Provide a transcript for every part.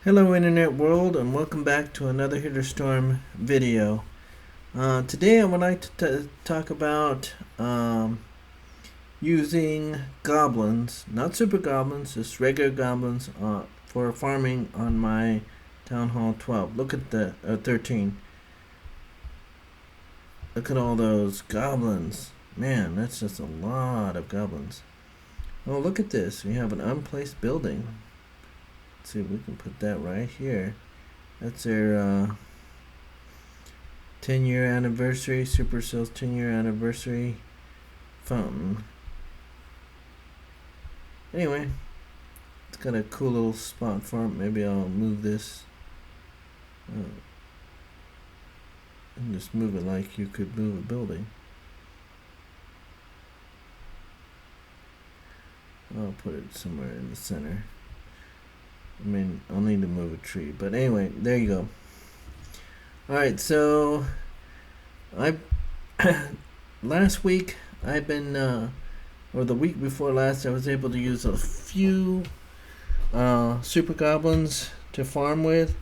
Hello Internet world, and welcome back to another Hitter Storm video. Today I would like to talk about using goblins, not super goblins, just regular goblins for farming on my Town Hall 12. Look at the 13. Look at all those goblins. Man, that's just a lot of goblins. Oh, look at this. We have an unplaced building. Let's see if we can put that right here. That's their 10-year anniversary, Supercell's 10-year anniversary fountain. Anyway, it's got a cool little spot for it. Maybe I'll move this and just move it like you could move a building. I'll put it somewhere in the center. I mean, I'll need to move a tree, but anyway, there you go. Alright, so last week I've been or the week before last I was able to use a few super goblins to farm with,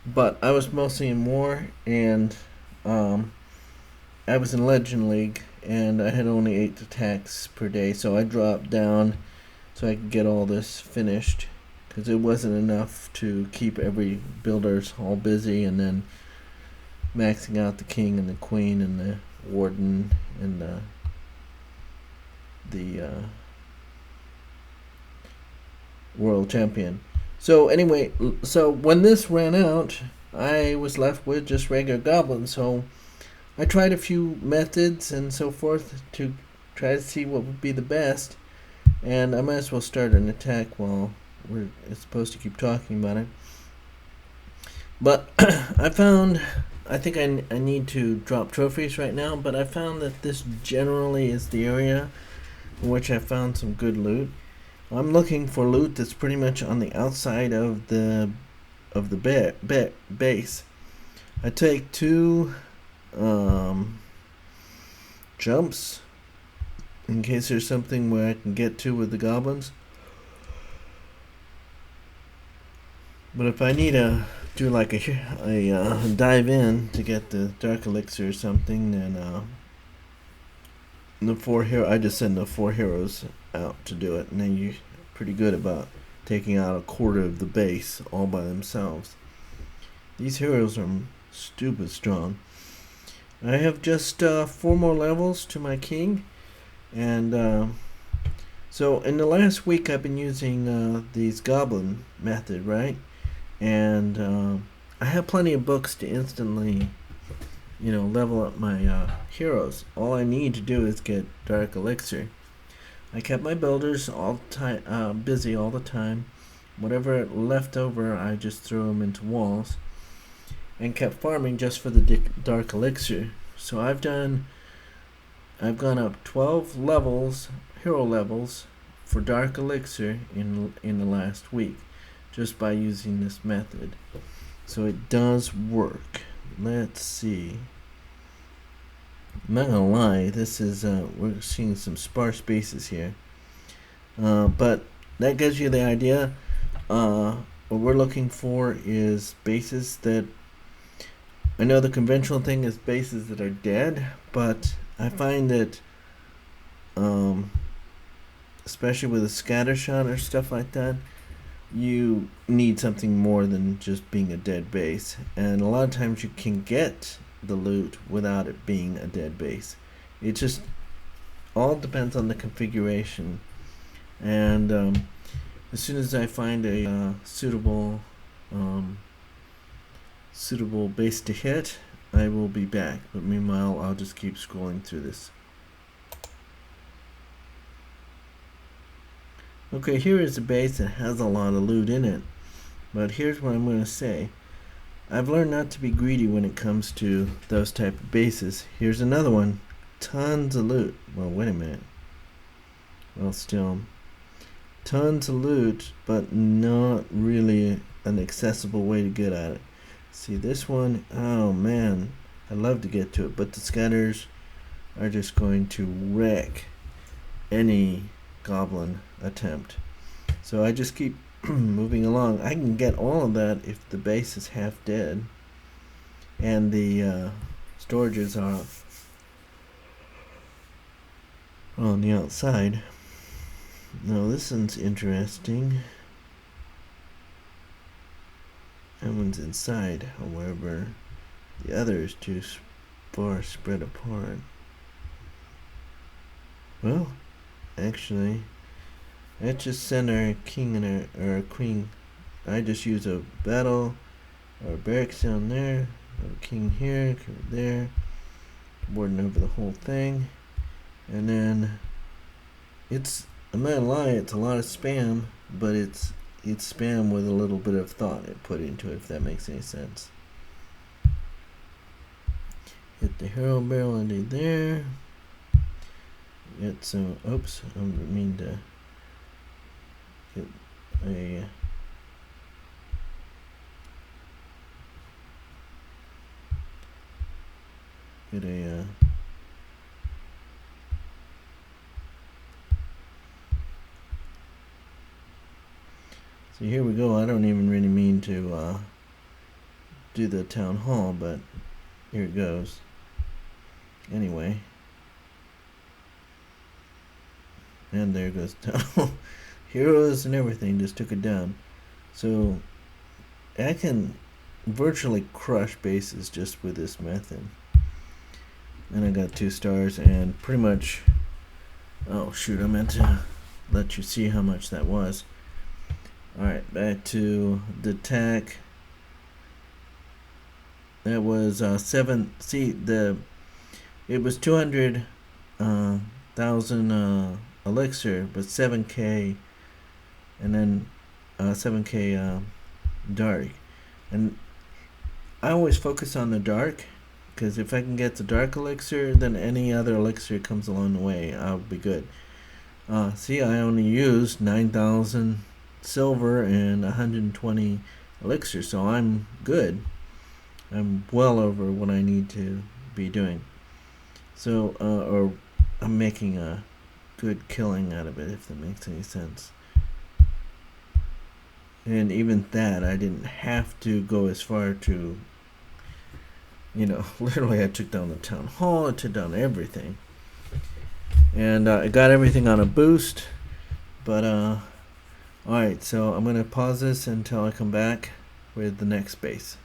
but I was mostly in war, and I was in Legend League and I had only 8 attacks per day, so I dropped down so I could get all this finished, because it wasn't enough to keep every builders all busy and then maxing out the king and the queen and the warden and the world champion. So anyway, so when this ran out, I was left with just regular goblins. So I tried a few methods and so forth to try to see what would be the best, and I might as well start an attack while we're supposed to keep talking about it. But I think I need to drop trophies right now, but I found that this generally is the area in which I found some good loot. I'm looking for loot that's pretty much on the outside of the base. I take 2 jumps in case there's something where I can get to with the goblins. But if I need to do like a dive in to get the dark elixir or something, then I just send the 4 heroes out to do it, and then you're pretty good about taking out a quarter of the base all by themselves. These heroes are stupid strong. I have just 4 more levels to my king, and so in the last week I've been using these goblin method, right? And I have plenty of books to instantly, level up my heroes. All I need to do is get dark elixir. I kept my builders all time busy all the time. Whatever left over, I just threw them into walls, and kept farming just for the dark elixir. So I've gone up 12 levels, hero levels, for dark elixir in the last week, just by using this method. So it does work. Let's see. I'm not gonna lie, this is we're seeing some sparse bases here, but that gives you the idea. What we're looking for is bases that, I know the conventional thing is bases that are dead, but I find that especially with a scatter shot or stuff like that, you need something more than just being a dead base, and a lot of times you can get the loot without it being a dead base. It just all depends on the configuration, and as soon as I find a suitable base to hit, I will be back. But meanwhile, I'll just keep scrolling through this. Okay, here is a base that has a lot of loot in it, but here's what I'm going to say. I've learned not to be greedy when it comes to those type of bases. Here's another one. Tons of loot. Well, wait a minute. Well, still, tons of loot, but not really an accessible way to get at it. See, this one, oh man, I'd love to get to it, but the scatters are just going to wreck any goblin attempt. So I just keep moving along. I can get all of that if the base is half dead and the storages are on the outside. Now this one's interesting. That one's inside, however, the other is too far spread apart. Well, actually, let's just send our king and our queen. I just use a battle, our barracks down there, our king here, there, boarding over the whole thing, and then I'm not gonna lie, it's a lot of spam, but it's spam with a little bit of thought put into it, if that makes any sense. Hit the hero barrel under there. Get some, oops, I didn't mean to get a so here we go. I don't even really mean to do the town hall, but here it goes. Anyway, and there goes town hall. Heroes and everything just took it down. So I can virtually crush bases just with this method. And I got 2 stars and pretty much, oh shoot, I meant to let you see how much that was. Alright, back to the attack. That was 7, see, it was 200,000 elixir, but 7k, and then 7k dark. And I always focus on the dark, because if I can get the dark elixir, then any other elixir comes along the way, I'll be good. See, I only used 9,000 silver and 120 elixir, so I'm good. I'm well over what I need to be doing. So, or I'm making a good killing out of it, if that makes any sense. And even that, I didn't have to go as far to, you know, literally I took down the town hall, I took down everything. And I got everything on a boost, but alright, so I'm going to pause this until I come back with the next base.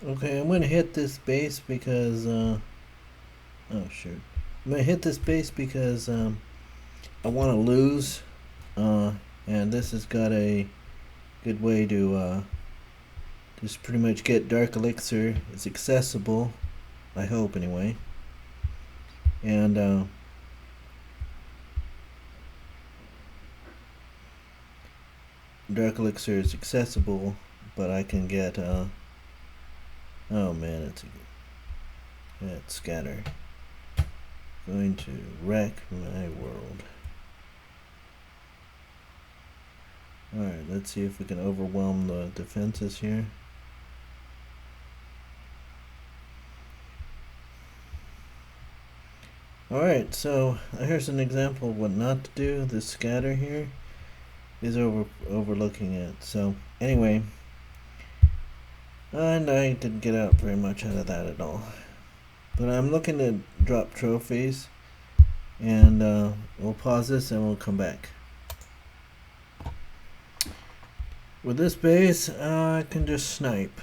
Okay, I'm going to hit this base because, oh shoot. I'm going to hit this base because I want to lose, and this has got a good way to just pretty much get dark elixir. It's accessible, I hope anyway. And dark elixir is accessible, but I can get oh man, it's scatter. Going to wreck my world. Alright, let's see if we can overwhelm the defenses here. Alright, so here's an example of what not to do. This scatter here is overlooking it. So anyway, and I didn't get out very much out of that at all. But I'm looking to drop trophies, and we'll pause this and we'll come back. With this base, I can just snipe.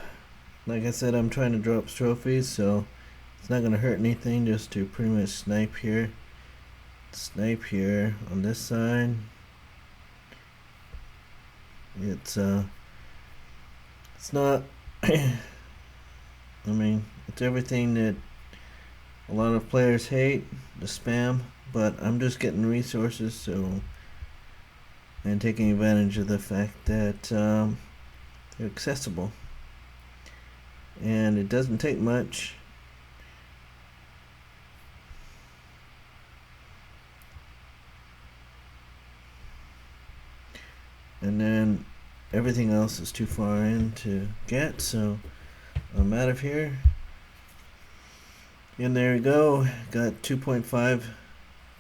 Like I said, I'm trying to drop trophies, so it's not going to hurt anything just to pretty much snipe here. Snipe here on this side. It's not I mean, it's everything that a lot of players hate, the spam, but I'm just getting resources, so, and taking advantage of the fact that they're accessible. And it doesn't take much. And then everything else is too far in to get, so I'm out of here. And there we go, got 2.5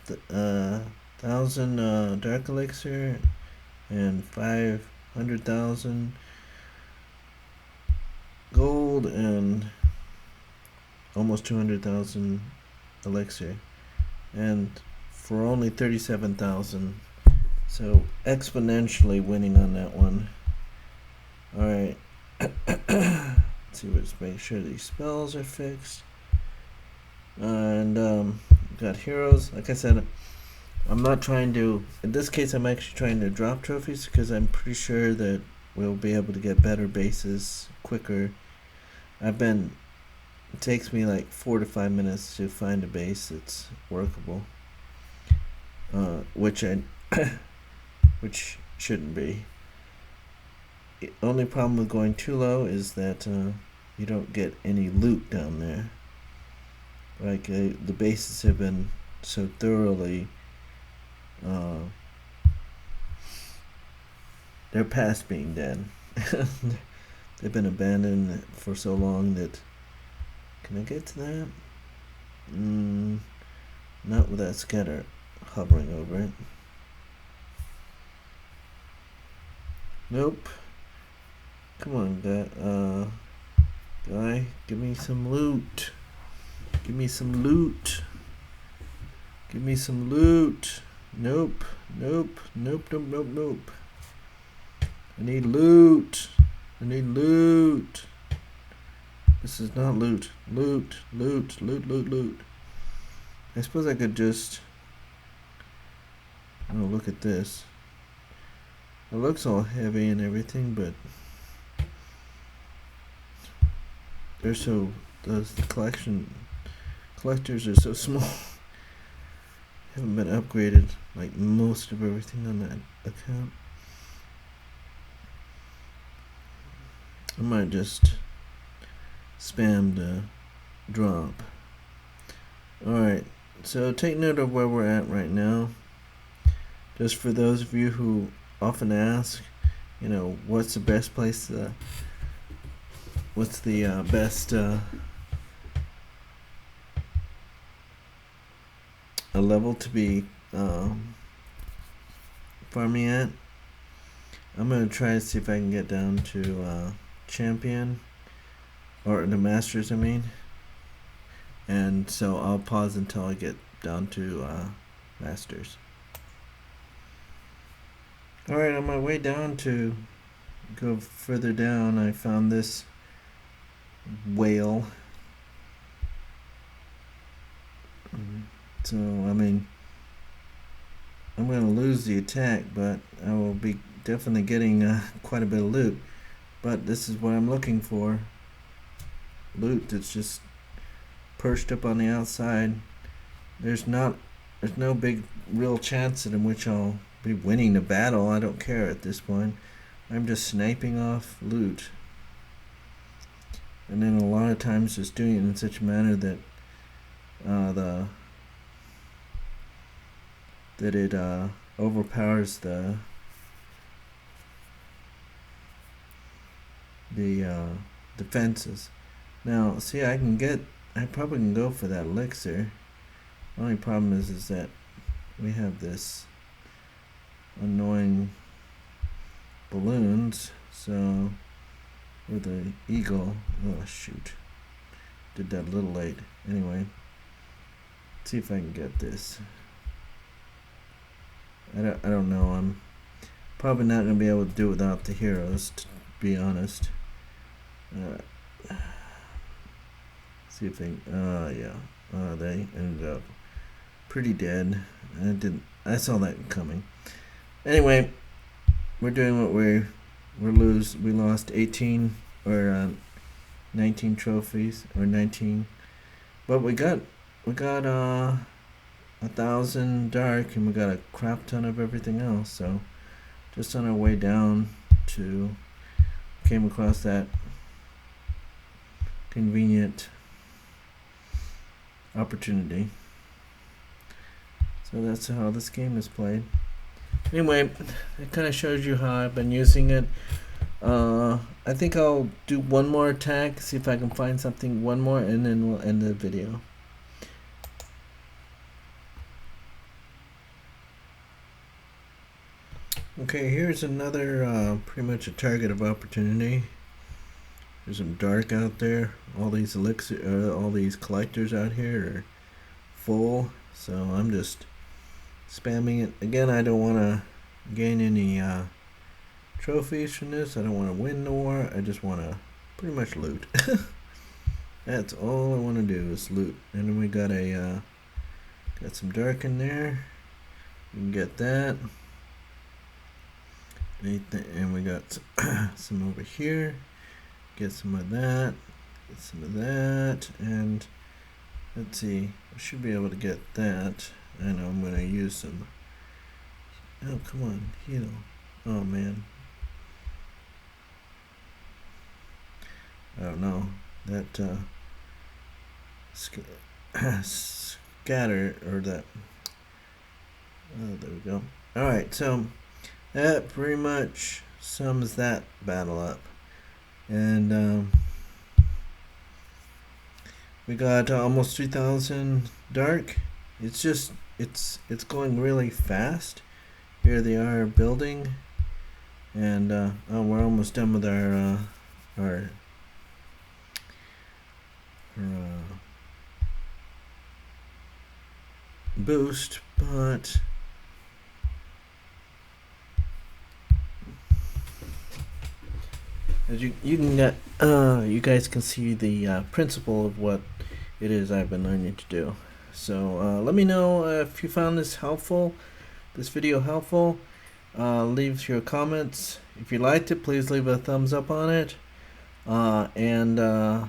1,000 dark elixir and 500,000 gold and almost 200,000 elixir, and for only 37,000. So exponentially winning on that one. Alright. Let's make sure these spells are fixed. And got heroes. Like I said, I'm not trying to, in this case I'm actually trying to drop trophies because I'm pretty sure that we'll be able to get better bases quicker. It takes me like 4 to 5 minutes to find a base that's workable. Which shouldn't be. The only problem with going too low is that you don't get any loot down there. Like the bases have been so thoroughly they're past being dead. They've been abandoned for so long that, can I get to that? Not with that scatter hovering over it. Nope. Come on, guy, give me some loot. Give me some loot. Give me some loot. Nope. Nope. Nope. Nope. Nope. Nope. I need loot. I need loot. This is not loot. Loot. Loot. Loot. Loot. Loot. I suppose I could just. Oh, look at this. It looks all heavy and everything, but they're so. The collectors are so small. Haven't been upgraded like most of everything on that account. I might just spam the drop. Alright, so take note of where we're at right now. Just for those of you who often ask, you know, what's the best place to, what's the best a level to be farming at. I'm gonna try to see if I can get down to champion, or the masters I mean, and so I'll pause until I get down to masters. Alright, on my way down to go further down, I found this whale. So, I mean, I'm going to lose the attack, but I will be definitely getting quite a bit of loot. But this is what I'm looking for. Loot that's just perched up on the outside. There's no big real chance in which I'll be winning the battle. I don't care at this point. I'm just sniping off loot. And then a lot of times just doing it in such a manner that it overpowers the defenses. Now, see, I probably can go for that elixir. The only problem is that we have this annoying balloons, so with the eagle, oh shoot, did that a little late. Anyway, let's see if I can get this. I don't know. I'm probably not going to be able to do it without the heroes, to be honest. See if they, yeah, they ended up pretty dead. I saw that coming. Anyway, we're doing what we lost 18 or 19 trophies, or 19, but we got 1,000 dark, and we got a crap ton of everything else. So just on our way down came across that convenient opportunity. So that's how this game is played. Anyway, it kind of shows you how I've been using it. I think I'll do one more attack, see if I can find something, one more, and then we'll end the video. Okay, here's another pretty much a target of opportunity. There's some dark out there. All these all these collectors out here are full, so I'm just spamming it. Again, I don't want to gain any trophies from this. I don't want to win the war. I just want to pretty much loot. That's all I want to do is loot. And then we got a got some dark in there. You can get that. And we got some over here. Get some of that. Get some of that. And let's see. I should be able to get that. And I'm going to use some. Oh, come on. Heal. Oh, man. I don't know. That scatter or that. Oh, there we go. Alright, so that pretty much sums that battle up. And we got almost 3,000 dark. It's just it's going really fast. Here they are building, and oh, we're almost done with our boost, but as you can get, you guys can see the principle of what it is I've been learning to do. So let me know if you found this helpful, this video helpful. Leave your comments. If you liked it, please leave a thumbs up on it. And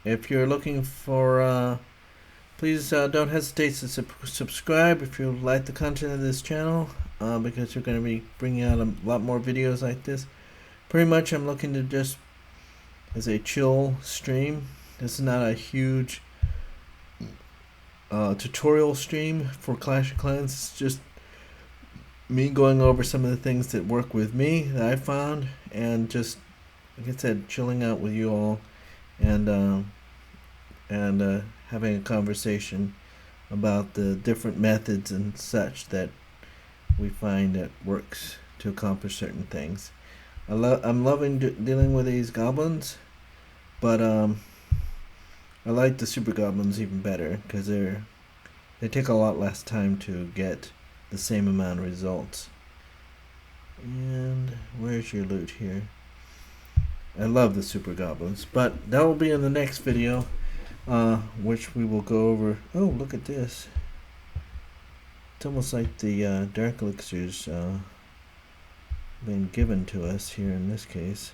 if you're looking for, please don't hesitate to subscribe if you like the content of this channel, because we're going to be bringing out a lot more videos like this. Pretty much I'm looking to just as a chill stream. This is not a huge tutorial stream for Clash of Clans. It's just me going over some of the things that work with me that I found, and just like I said, chilling out with you all, and having a conversation about the different methods and such that we find that works to accomplish certain things. I'm loving dealing with these goblins, but I like the super goblins even better because they take a lot less time to get the same amount of results. And where's your loot here? I love the super goblins, but that will be in the next video, which we will go over. Oh, look at this! It's almost like the dark elixirs been given to us here in this case.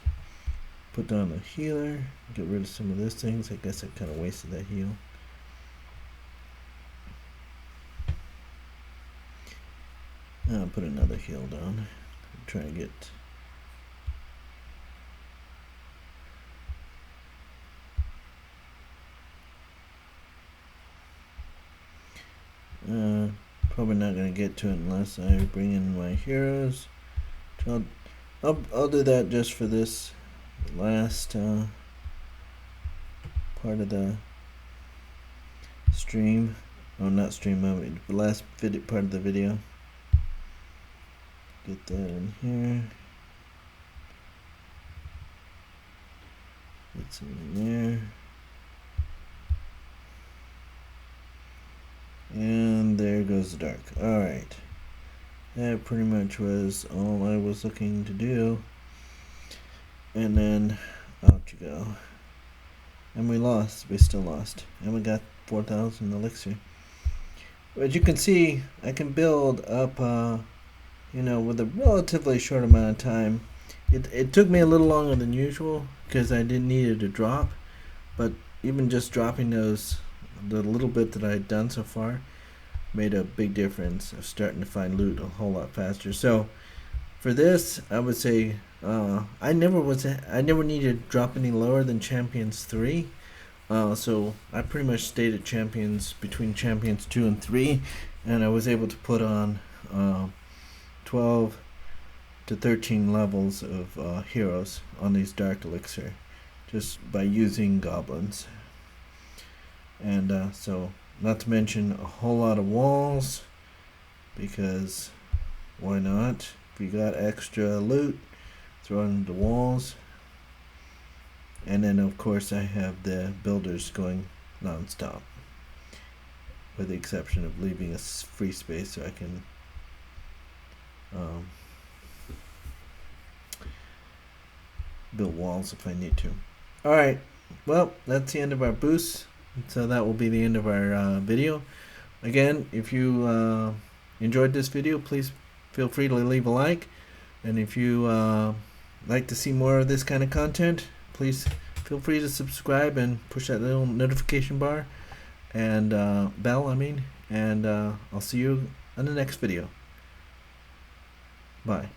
Put down a healer, get rid of some of those things. I guess I kind of wasted that heal. I'll put another heal down. Try and get probably not gonna get to it unless I bring in my heroes. I'll do that just for this last part of the stream. Oh, not stream, the last part of the video. Get that in here. Get some in there. And there goes the dark. Alright. That pretty much was all I was looking to do. And then out you go. And we lost. We still lost. And we got 4,000 elixir. As you can see, I can build up with a relatively short amount of time. It took me a little longer than usual because I didn't need it to drop. But even just dropping the little bit that I had done so far made a big difference of starting to find loot a whole lot faster. So for this, I would say I never needed to drop any lower than Champions 3. So I pretty much stayed at between Champions 2 and 3, and I was able to put on 12 to 13 levels of heroes on these dark elixir just by using goblins. And so, not to mention a whole lot of walls, because why not? If you got extra loot, throw it on the walls. And then of course I have the builders going non-stop, with the exception of leaving a free space so I can build walls if I need to. Alright, well, that's the end of our boost. So that will be the end of our video. Again, if you enjoyed this video, please feel free to leave a like. And if you like to see more of this kind of content, please feel free to subscribe and push that little notification bar and bell, and I'll see you in the next video. Bye.